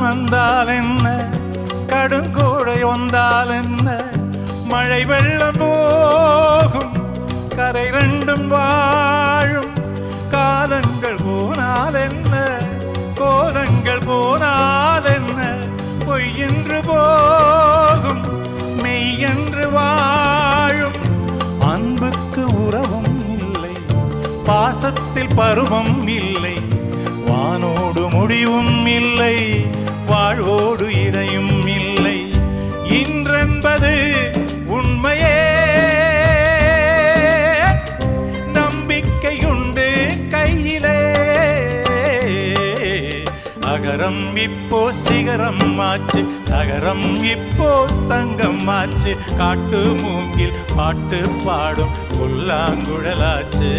வந்தால் என்ன, கடுங்கோடை வந்தால் என்ன, மழை வெள்ளம் போகும் கரை ரெண்டும் வாழும். காலங்கள் போனால் என்ன, கோலங்கள் போனால் என்ன, பொய் என்று போகும் மெய் என்று வாழும். அன்புக்கு உறவும் இல்லை, பாசத்தில் பருவம் இல்லை, வானோடு முடிவும் இல்லை, வாழ்வோடு இடையும் இல்லை. இன்றென்பது உண்மையே, நம்பிக்கையுண்டு கையிலே. அகரம் இப்போ சிகரம் ஆச்சு, நகரம் இப்போ தங்கம் ஆச்சு, காட்டு மூங்கில் பாட்டு பாடும் புல்லாங்குழலாச்சு.